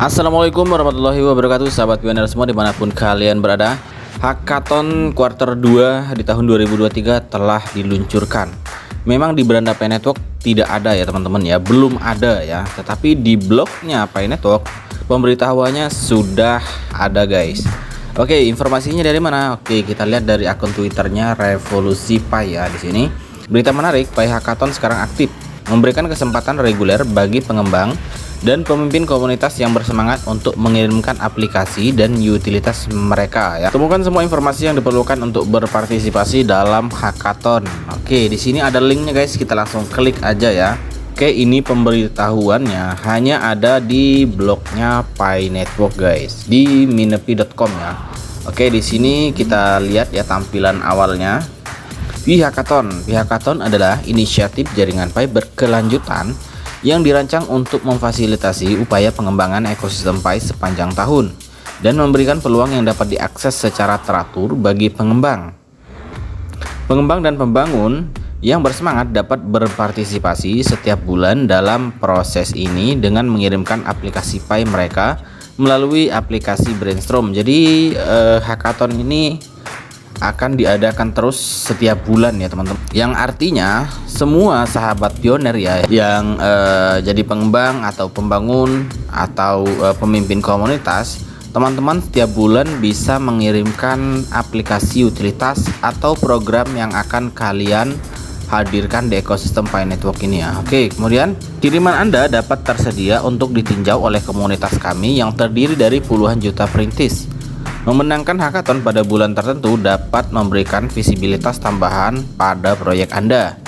Assalamualaikum warahmatullahi wabarakatuh, sahabat pioner semua dimanapun kalian berada. Hackathon quarter 2 di tahun 2023 telah diluncurkan. Memang di beranda Pi Network tidak ada ya teman-teman ya, belum ada ya. Tetapi di blognya Pi Network pemberitahuannya sudah ada guys. Oke, informasinya dari mana? Oke, kita lihat dari akun Twitternya Revolusi Pi ya di sini. Berita menarik, Pi Hackathon sekarang aktif, memberikan kesempatan reguler bagi pengembang dan pemimpin komunitas yang bersemangat untuk mengirimkan aplikasi dan utilitas mereka ya. Temukan semua informasi yang diperlukan untuk berpartisipasi dalam hackathon. Oke, di sini ada linknya guys, kita langsung klik aja ya. Oke, ini pemberitahuannya hanya ada di blognya Pi Network guys, di minepi.com ya. Oke, di sini kita lihat ya tampilan awalnya. Pi Hackathon adalah inisiatif jaringan Pi berkelanjutan yang dirancang untuk memfasilitasi upaya pengembangan ekosistem Pi sepanjang tahun dan memberikan peluang yang dapat diakses secara teratur bagi pengembang. Pengembang dan pembangun yang bersemangat dapat berpartisipasi setiap bulan dalam proses ini dengan mengirimkan aplikasi Pi mereka melalui aplikasi Brainstorm. Jadi hackathon ini akan diadakan terus setiap bulan ya teman-teman, yang artinya semua sahabat pioner ya yang jadi pengembang atau pembangun atau pemimpin komunitas, teman-teman setiap bulan bisa mengirimkan aplikasi utilitas atau program yang akan kalian hadirkan di ekosistem Pi Network ini ya. Oke, kemudian kiriman Anda dapat tersedia untuk ditinjau oleh komunitas kami yang terdiri dari puluhan juta perintis. Memenangkan hackathon pada bulan tertentu dapat memberikan visibilitas tambahan pada proyek Anda.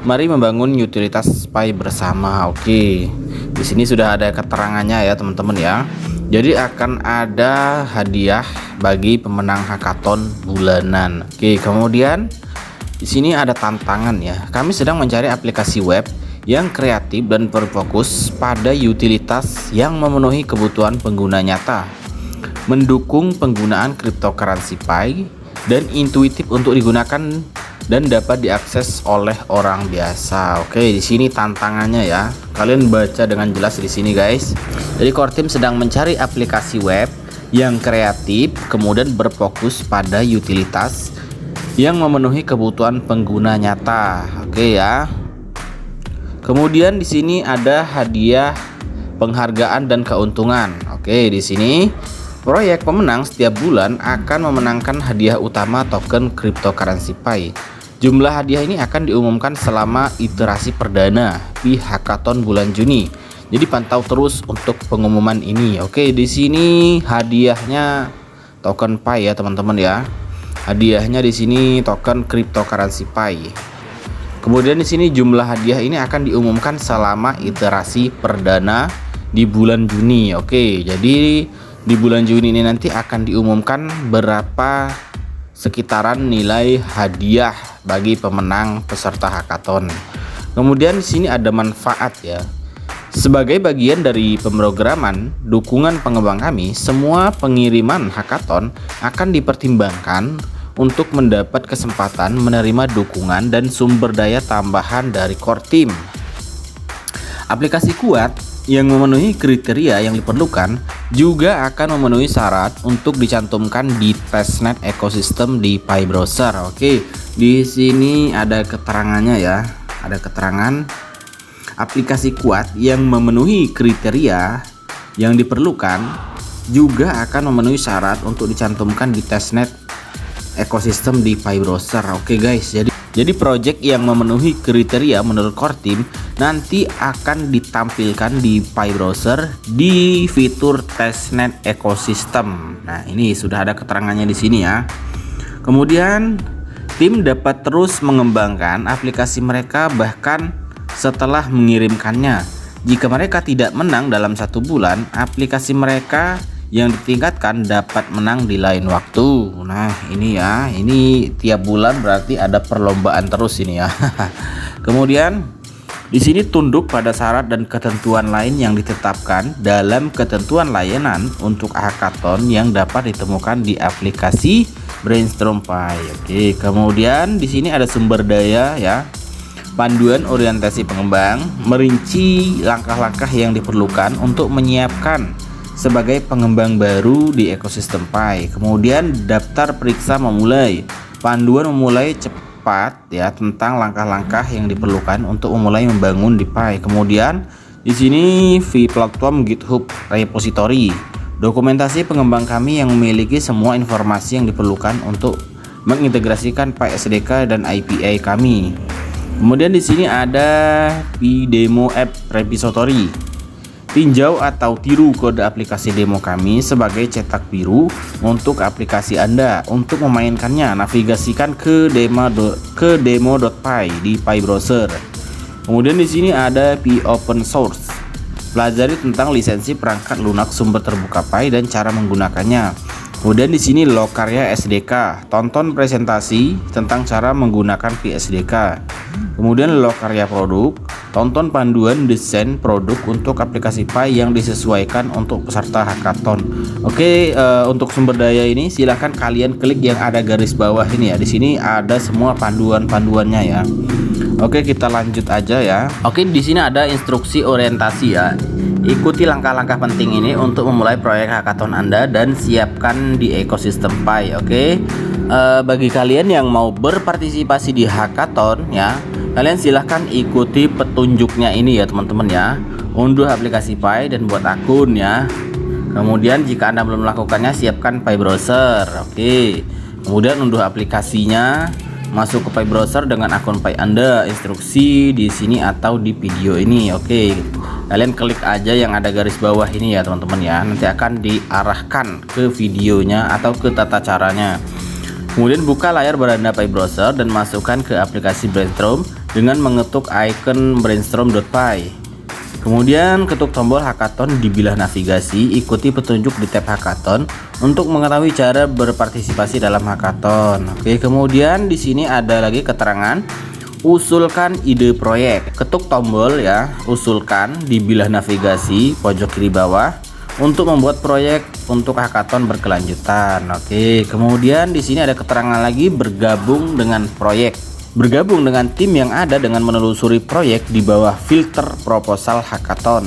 Mari membangun utilitas Pi bersama. Oke, di sini sudah ada keterangannya ya teman-teman ya. Jadi akan ada hadiah bagi pemenang hackathon bulanan. Oke, kemudian di sini ada tantangan ya. Kami sedang mencari aplikasi web yang kreatif dan berfokus pada utilitas yang memenuhi kebutuhan pengguna nyata, mendukung penggunaan cryptocurrency Pi dan intuitif untuk digunakan dan dapat diakses oleh orang biasa. Oke, di sini tantangannya ya. Kalian baca dengan jelas di sini guys. Jadi core team sedang mencari aplikasi web yang kreatif kemudian berfokus pada utilitas yang memenuhi kebutuhan pengguna nyata. Oke ya. Kemudian di sini ada hadiah, penghargaan dan keuntungan. Oke, di sini proyek pemenang setiap bulan akan memenangkan hadiah utama token cryptocurrency Pi. Jumlah hadiah ini akan diumumkan selama iterasi perdana Pi Hackathon bulan Juni. Jadi pantau terus untuk pengumuman ini. Oke, di sini hadiahnya token Pi ya teman-teman ya. Hadiahnya di sini token cryptocurrency Pi. Kemudian di sini jumlah hadiah ini akan diumumkan selama iterasi perdana di bulan Juni. Oke, jadi di bulan Juni ini nanti akan diumumkan berapa sekitaran nilai hadiah bagi pemenang peserta hackathon. Kemudian di sini ada manfaat ya. Sebagai bagian dari pemrograman dukungan pengembang kami, semua pengiriman hackathon akan dipertimbangkan untuk mendapat kesempatan menerima dukungan dan sumber daya tambahan dari core team. Aplikasi kuat yang memenuhi kriteria yang diperlukan juga akan memenuhi syarat untuk dicantumkan di testnet ekosistem di Pi browser. Oke, di sini ada keterangannya ya. Ada keterangan aplikasi kuat yang memenuhi kriteria yang diperlukan juga akan memenuhi syarat untuk dicantumkan di testnet ekosistem di Pi browser. Oke guys, jadi project yang memenuhi kriteria menurut core team nanti akan ditampilkan di Pi browser di fitur testnet ekosistem. Nah, ini sudah ada keterangannya di sini ya. Kemudian tim dapat terus mengembangkan aplikasi mereka bahkan setelah mengirimkannya. Jika mereka tidak menang dalam 1 bulan, aplikasi mereka yang ditingkatkan dapat menang di lain waktu. Nah, ini ya, ini tiap bulan berarti ada perlombaan terus ini ya. Kemudian di sini tunduk pada syarat dan ketentuan lain yang ditetapkan dalam ketentuan layanan untuk hackathon yang dapat ditemukan di aplikasi Brainstorm Pi. Oke, kemudian di sini ada sumber daya ya. Panduan orientasi pengembang merinci langkah-langkah yang diperlukan untuk menyiapkan sebagai pengembang baru di ekosistem Pi. Kemudian daftar periksa memulai, panduan memulai cepat ya tentang langkah-langkah yang diperlukan untuk memulai membangun di Pi. Kemudian di sini vPlatform GitHub repository, dokumentasi pengembang kami yang memiliki semua informasi yang diperlukan untuk mengintegrasikan Pi SDK dan API kami. Kemudian di sini ada pdemo app repository, tinjau atau tiru kode aplikasi demo kami sebagai cetak biru untuk aplikasi Anda. Untuk memainkannya, navigasikan ke demo.py di Pi browser. Kemudian di sini ada Pi open source, pelajari tentang lisensi perangkat lunak sumber terbuka Pi dan cara menggunakannya. Kemudian di sini Lokarya SDK, tonton presentasi tentang cara menggunakan Pi SDK. Kemudian Lokarya produk, tonton panduan desain produk untuk aplikasi Pi yang disesuaikan untuk peserta hackathon. Oke, untuk sumber daya ini silahkan kalian klik yang ada garis bawah ini ya. Di sini ada semua panduan-panduannya ya. Oke, kita lanjut aja ya. Oke, di sini ada instruksi orientasi ya. Ikuti langkah-langkah penting ini untuk memulai proyek hackathon Anda dan siapkan di ekosistem Pi. Oke, bagi kalian yang mau berpartisipasi di hackathon ya, kalian silahkan ikuti petunjuknya ini ya teman-teman ya. Unduh aplikasi Pi dan buat akun ya. Kemudian jika Anda belum melakukannya, siapkan Pi browser. Oke, kemudian unduh aplikasinya, masuk ke Pi browser dengan akun Pi Anda. Instruksi di sini atau di video ini. Oke, kalian klik aja yang ada garis bawah ini ya teman-teman ya. Nanti akan diarahkan ke videonya atau ke tata caranya. Kemudian buka layar beranda Pi browser dan masukkan ke aplikasi Brainstorm dengan mengetuk icon brainstorm.py. Kemudian ketuk tombol hackathon di bilah navigasi, ikuti petunjuk di tab hackathon untuk mengetahui cara berpartisipasi dalam hackathon. Oke, kemudian di sini ada lagi keterangan usulkan ide proyek. Ketuk tombol ya, usulkan di bilah navigasi pojok kiri bawah untuk membuat proyek untuk hackathon berkelanjutan. Oke, kemudian di sini ada keterangan lagi bergabung dengan proyek. Bergabung dengan tim yang ada dengan menelusuri proyek di bawah filter proposal hackathon.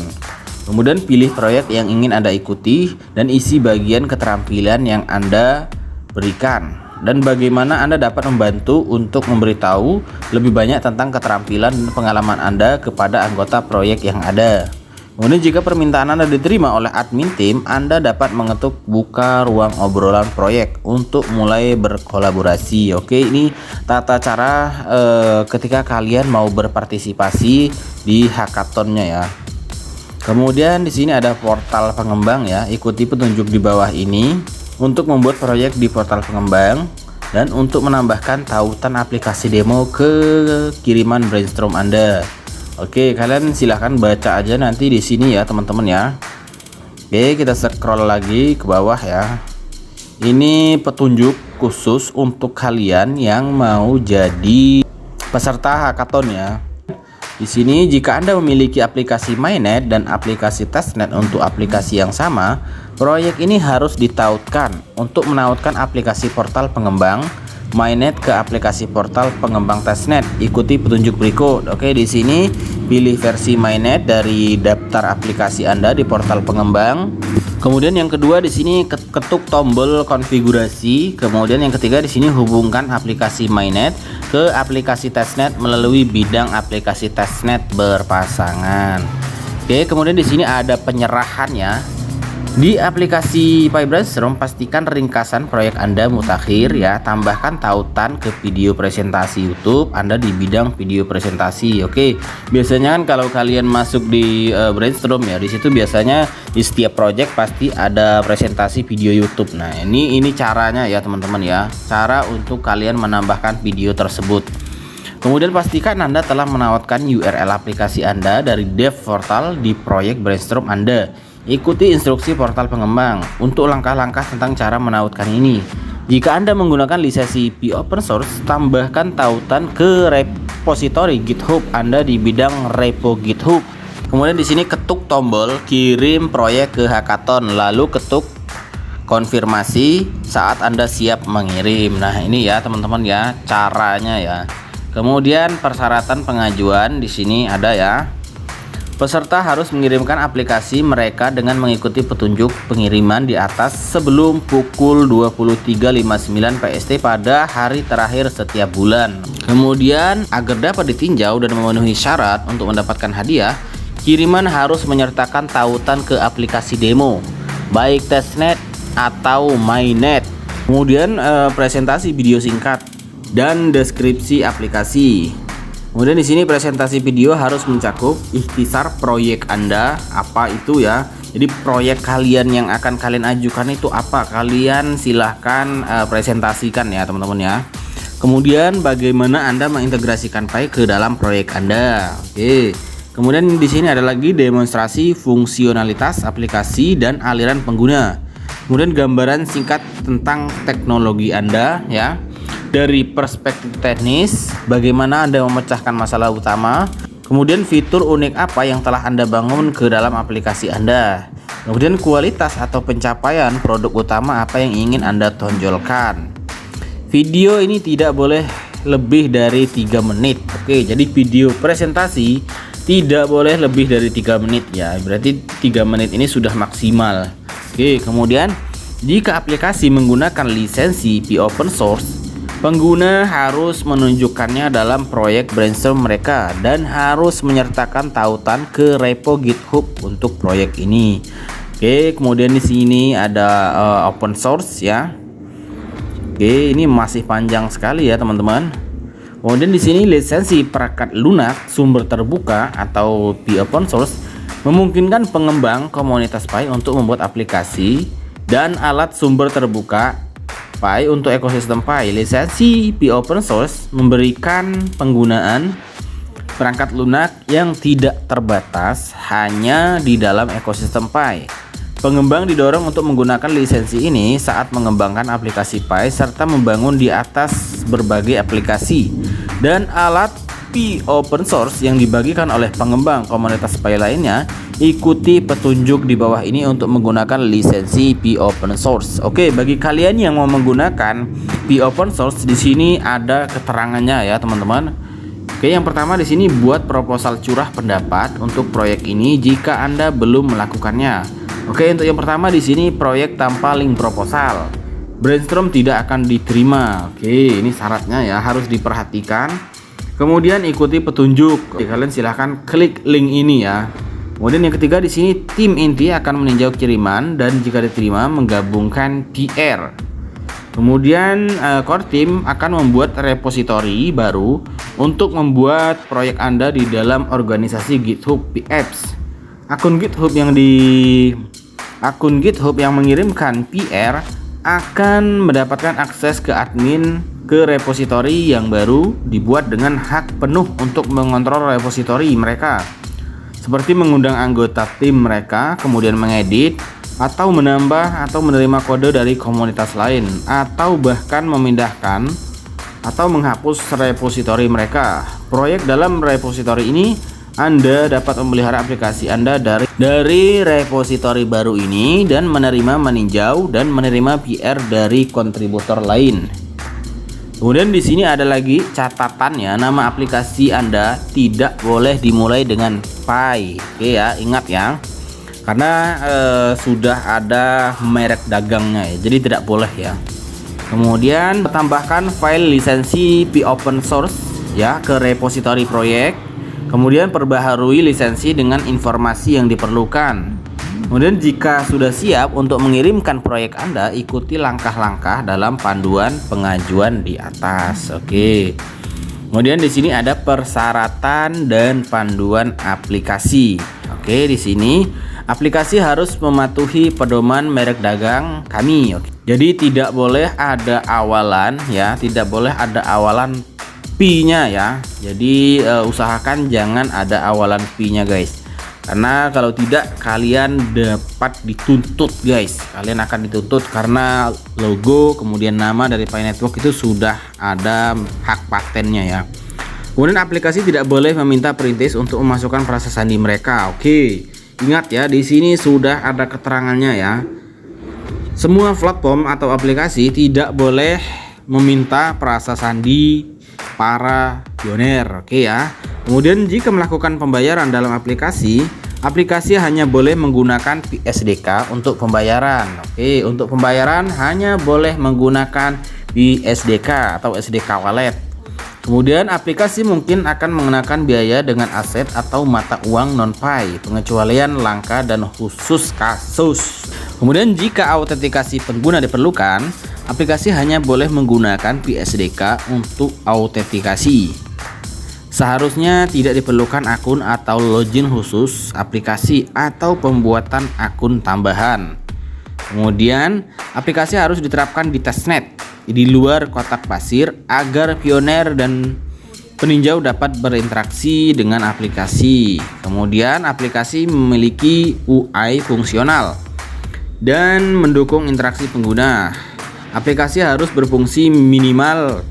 Kemudian pilih proyek yang ingin Anda ikuti dan isi bagian keterampilan yang Anda berikan dan bagaimana Anda dapat membantu untuk memberitahu lebih banyak tentang keterampilan dan pengalaman Anda kepada anggota proyek yang ada. Kemudian jika permintaan Anda diterima oleh admin tim, Anda dapat mengetuk buka ruang obrolan proyek untuk mulai berkolaborasi. Oke, ini tata cara ketika kalian mau berpartisipasi di hackathonnya ya. Kemudian di sini ada portal pengembang ya. Ikuti petunjuk di bawah ini untuk membuat proyek di portal pengembang dan untuk menambahkan tautan aplikasi demo ke kiriman Brainstorm Anda. Oke, kalian silahkan baca aja nanti di sini ya teman-teman ya. Oke, kita scroll lagi ke bawah ya. Ini petunjuk khusus untuk kalian yang mau jadi peserta hackathon ya. Di sini jika Anda memiliki aplikasi Mainnet dan aplikasi Testnet untuk aplikasi yang sama, proyek ini harus ditautkan untuk menautkan aplikasi portal pengembang Mainnet ke aplikasi portal pengembang Testnet. Ikuti petunjuk berikut. Oke, di sini pilih versi Mainnet dari daftar aplikasi Anda di portal pengembang. Kemudian yang kedua di sini ketuk tombol konfigurasi. Kemudian yang ketiga di sini hubungkan aplikasi Mainnet ke aplikasi Testnet melalui bidang aplikasi Testnet berpasangan. Oke, kemudian di sini ada penyerahannya. Di aplikasi Pi Brainstorm, pastikan ringkasan proyek Anda mutakhir ya. Tambahkan tautan ke video presentasi YouTube Anda di bidang video presentasi. Oke, biasanya kan kalau kalian masuk di Brainstorm ya, di situ biasanya di setiap proyek pasti ada presentasi video YouTube. Nah, ini caranya ya teman-teman ya. Cara untuk kalian menambahkan video tersebut. Kemudian pastikan Anda telah menautkan URL aplikasi Anda dari dev portal di proyek Brainstorm Anda. Ikuti instruksi portal pengembang untuk langkah-langkah tentang cara menautkan ini. Jika Anda menggunakan lisensi Pi open source, tambahkan tautan ke repository GitHub Anda di bidang repo GitHub. Kemudian di sini ketuk tombol kirim proyek ke hackathon, lalu ketuk konfirmasi saat Anda siap mengirim. Nah, ini ya teman-teman ya caranya ya. Kemudian persyaratan pengajuan di sini ada ya. Peserta harus mengirimkan aplikasi mereka dengan mengikuti petunjuk pengiriman di atas sebelum pukul 23.59 PST pada hari terakhir setiap bulan. Kemudian, agar dapat ditinjau dan memenuhi syarat untuk mendapatkan hadiah, kiriman harus menyertakan tautan ke aplikasi demo, baik testnet atau mainnet. Kemudian presentasi video singkat dan deskripsi aplikasi. Kemudian di sini presentasi video harus mencakup ikhtisar proyek Anda, apa itu ya. Jadi proyek kalian yang akan kalian ajukan itu apa? Kalian silahkan presentasikan ya teman-teman ya. Kemudian bagaimana Anda mengintegrasikan Pi ke dalam proyek Anda. Oke. Kemudian di sini ada lagi demonstrasi fungsionalitas aplikasi dan aliran pengguna. Kemudian gambaran singkat tentang teknologi Anda ya. Dari perspektif teknis, bagaimana Anda memecahkan masalah utama, kemudian fitur unik apa yang telah Anda bangun ke dalam aplikasi Anda, kemudian kualitas atau pencapaian produk utama apa yang ingin Anda tonjolkan. Video ini tidak boleh lebih dari 3 menit. Oke, jadi video presentasi tidak boleh lebih dari 3 menit ya, berarti 3 menit ini sudah maksimal. Oke, kemudian jika aplikasi menggunakan lisensi Pi open source, pengguna harus menunjukkannya dalam proyek brainstorm mereka dan harus menyertakan tautan ke repo GitHub untuk proyek ini. Oke, kemudian di sini ada open source ya. Oke, ini masih panjang sekali ya teman-teman. Kemudian di sini lisensi perangkat lunak sumber terbuka atau Pi open source memungkinkan pengembang komunitas Pi untuk membuat aplikasi dan alat sumber terbuka Pi untuk ekosistem Pi. Lisensi Pi open source memberikan penggunaan perangkat lunak yang tidak terbatas hanya di dalam ekosistem Pi. Pengembang didorong untuk menggunakan lisensi ini saat mengembangkan aplikasi Pi serta membangun di atas berbagai aplikasi dan alat Pi open source yang dibagikan oleh pengembang komunitas Pi lainnya. Ikuti petunjuk di bawah ini untuk menggunakan lisensi Pi open source. Oke, bagi kalian yang mau menggunakan Pi open source, di sini ada keterangannya ya teman-teman. Oke, yang pertama di sini buat proposal curah pendapat untuk proyek ini jika Anda belum melakukannya. Oke, untuk yang pertama di sini proyek tanpa link proposal. Brainstorm tidak akan diterima. Oke, ini syaratnya ya, harus diperhatikan. Kemudian ikuti petunjuk. Oke, kalian silahkan klik link ini ya. Kemudian yang ketiga di sini tim inti akan meninjau kiriman dan jika diterima menggabungkan PR. Kemudian core team akan membuat repositori baru untuk membuat proyek Anda di dalam organisasi GitHub Pi Apps. Akun GitHub yang mengirimkan PR akan mendapatkan akses ke admin ke repositori yang baru dibuat dengan hak penuh untuk mengontrol repositori mereka, seperti mengundang anggota tim mereka, kemudian mengedit atau menambah atau menerima kode dari komunitas lain, atau bahkan memindahkan atau menghapus repositori mereka. Proyek dalam repositori ini Anda dapat memelihara aplikasi Anda dari repositori baru ini dan meninjau dan menerima PR dari kontributor lain. Kemudian di sini ada lagi catatannya, nama aplikasi Anda tidak boleh dimulai dengan Pi. Oke ya, ingat ya. Karena sudah ada merek dagangnya ya, jadi tidak boleh ya. Kemudian tambahkan file lisensi Pi open source ya ke repositori proyek. Kemudian perbaharui lisensi dengan informasi yang diperlukan. Kemudian jika sudah siap untuk mengirimkan proyek Anda, ikuti langkah-langkah dalam panduan pengajuan di atas. Oke. Kemudian di sini ada persyaratan dan panduan aplikasi. Oke, di sini aplikasi harus mematuhi pedoman merek dagang kami. Oke. Jadi tidak boleh ada awalan ya, tidak boleh ada awalan Pi-nya ya. Jadi usahakan jangan ada awalan Pi-nya guys. Karena kalau tidak kalian dapat dituntut guys. Kalian akan dituntut karena logo kemudian nama dari Pi Network itu sudah ada hak patennya ya. Kemudian aplikasi tidak boleh meminta perintis untuk memasukkan frasa sandi mereka. Oke. Ingat ya, di sini sudah ada keterangannya ya. Semua platform atau aplikasi tidak boleh meminta frasa sandi para pioner. Oke ya. Kemudian jika melakukan pembayaran dalam aplikasi, aplikasi hanya boleh menggunakan PSDK untuk pembayaran. Oke, untuk pembayaran hanya boleh menggunakan PSDK atau SDK Wallet. Kemudian aplikasi mungkin akan mengenakan biaya dengan aset atau mata uang non-pay, pengecualian langka dan khusus kasus. Kemudian jika autentikasi pengguna diperlukan, aplikasi hanya boleh menggunakan PSDK untuk autentikasi. Seharusnya tidak diperlukan akun atau login khusus aplikasi atau pembuatan akun tambahan. Kemudian, aplikasi harus diterapkan di testnet di luar kotak pasir agar pioner dan peninjau dapat berinteraksi dengan aplikasi. Kemudian, aplikasi memiliki UI fungsional dan mendukung interaksi pengguna. Aplikasi harus berfungsi minimal.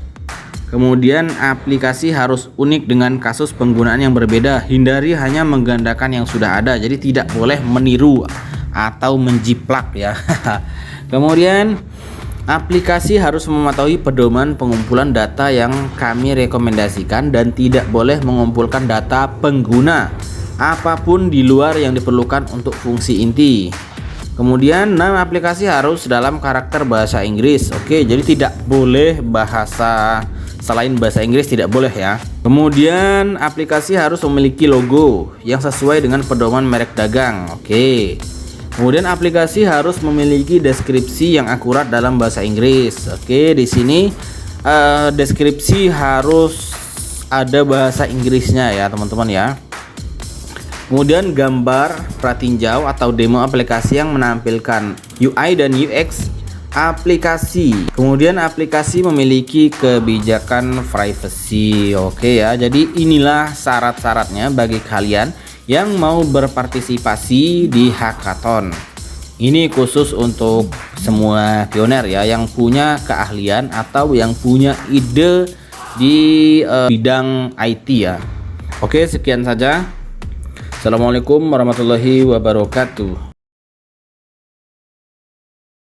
Kemudian aplikasi harus unik dengan kasus penggunaan yang berbeda. Hindari hanya menggandakan yang sudah ada. Jadi tidak boleh meniru atau menjiplak ya. Kemudian aplikasi harus mematuhi pedoman pengumpulan data yang kami rekomendasikan dan tidak boleh mengumpulkan data pengguna apapun di luar yang diperlukan untuk fungsi inti. Kemudian nama aplikasi harus dalam karakter bahasa Inggris. Oke, jadi tidak boleh bahasa selain bahasa Inggris, tidak boleh ya. Kemudian aplikasi harus memiliki logo yang sesuai dengan pedoman merek dagang. Oke. Kemudian aplikasi harus memiliki deskripsi yang akurat dalam bahasa Inggris. Oke, di sini deskripsi harus ada bahasa Inggrisnya ya, teman-teman ya. Kemudian gambar pratinjau atau demo aplikasi yang menampilkan UI dan UX aplikasi. Kemudian aplikasi memiliki kebijakan privacy. Oke ya. Jadi inilah syarat-syaratnya bagi kalian yang mau berpartisipasi di hackathon. Ini khusus untuk semua pioner ya yang punya keahlian atau yang punya ide di bidang IT ya. Oke, sekian saja. Assalamualaikum warahmatullahi wabarakatuh.